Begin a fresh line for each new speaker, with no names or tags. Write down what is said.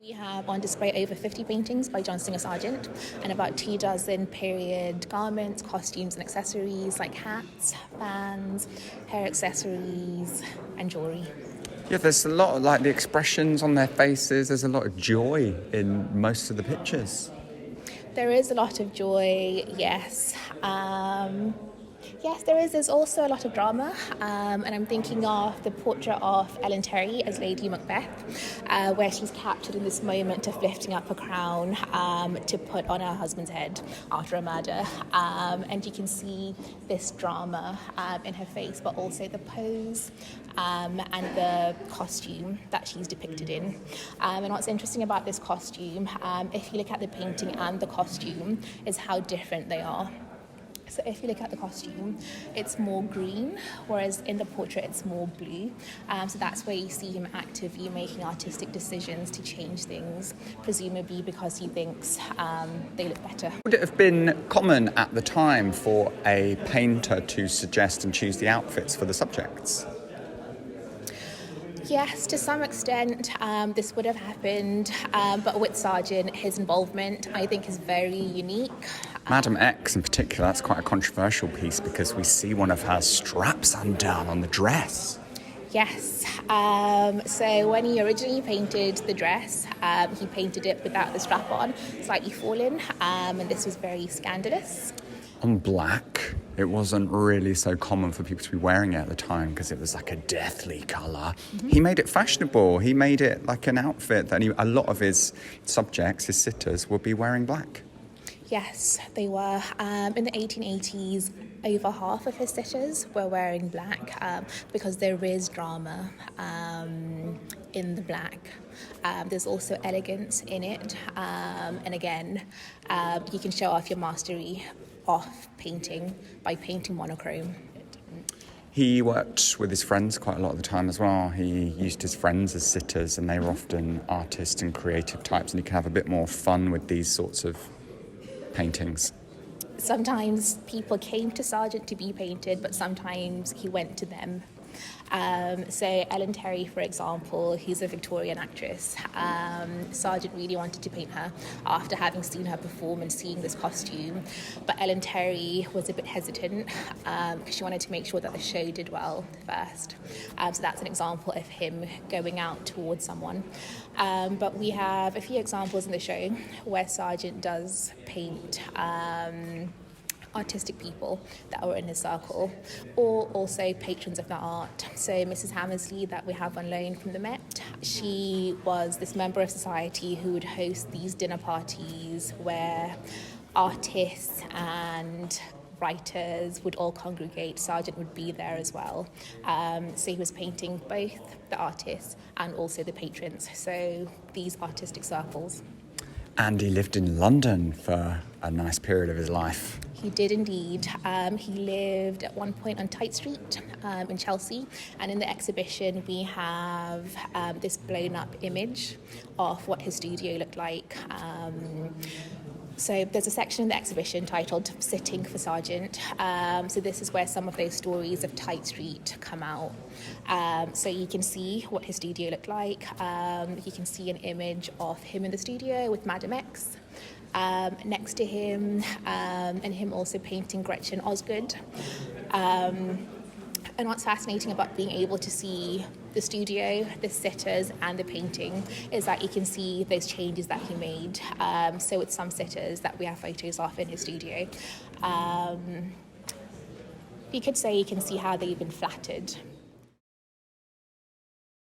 We have on display over 50 paintings by Singer Sargent and about 24 period garments, costumes and accessories like hats, fans, hair accessories and jewellery.
Yeah, there's a lot of the expressions on their faces. There's a lot of joy in most of the pictures.
There is a lot of joy, yes. Yes, there is. There's also a lot of drama, and I'm thinking of the portrait of Ellen Terry as Lady Macbeth, where she's captured in this moment of lifting up a crown to put on her husband's head after a murder. And you can see this drama in her face, but also the pose and the costume that she's depicted in. And what's interesting about this costume, if you look at the painting and the costume, is how different they are. So if you look at the costume, it's more green, whereas in the portrait it's more blue. So that's where you see him actively making artistic decisions to change things, presumably because he thinks they look better.
Would it have been common at the time for a painter to suggest and choose the outfits for the subjects?
Yes, to some extent, this would have happened, but with Sargent, his involvement, I think, is very unique.
Madam X in particular, that's quite a controversial piece because we see one of her straps undone on the dress.
Yes, so when he originally painted the dress, he painted it without the strap on, slightly fallen, and this was very scandalous.
On black, it wasn't really so common for people to be wearing it at the time because it was like a deathly colour. Mm-hmm. He made it fashionable. He made it like an outfit that a lot of his subjects, his sitters, would be wearing black.
Yes, they were. In the 1880s, over half of his sitters were wearing black because there is drama in the black. There's also elegance in it. And again, you can show off your mastery of painting by painting monochrome.
He worked with his friends quite a lot of the time as well. He used his friends as sitters and they were often artists and creative types, and you can have a bit more fun with these sorts of paintings.
Sometimes people came to Sargent to be painted, but sometimes he went to them. So Ellen Terry, for example, who's a Victorian actress, Sargent really wanted to paint her after having seen her perform and seeing this costume. But Ellen Terry was a bit hesitant because she wanted to make sure that the show did well first. So that's an example of him going out towards someone. But we have a few examples in the show where Sargent does paint artistic people that were in his circle, or also patrons of the art. So Mrs. Hammersley, that we have on loan from the Met, she was this member of society who would host these dinner parties where artists and writers would all congregate. Sargent would be there as well. So he was painting both the artists and also the patrons, so these artistic circles.
And he lived in London for a nice period of his life.
He did indeed. He lived at one point on Tate Street in Chelsea, and in the exhibition we have this blown up image of what his studio looked like. So there's a section in the exhibition titled Sitting for Sargent. So this is where some of those stories of Tate Street come out. So you can see what his studio looked like. You can see an image of him in the studio with Madam X next to him, and him also painting Gretchen Osgood. And what's fascinating about being able to see the studio, the sitters and the painting is that you can see those changes that he made. So with some sitters that we have photos of in his studio, you could say you can see how they've been flattered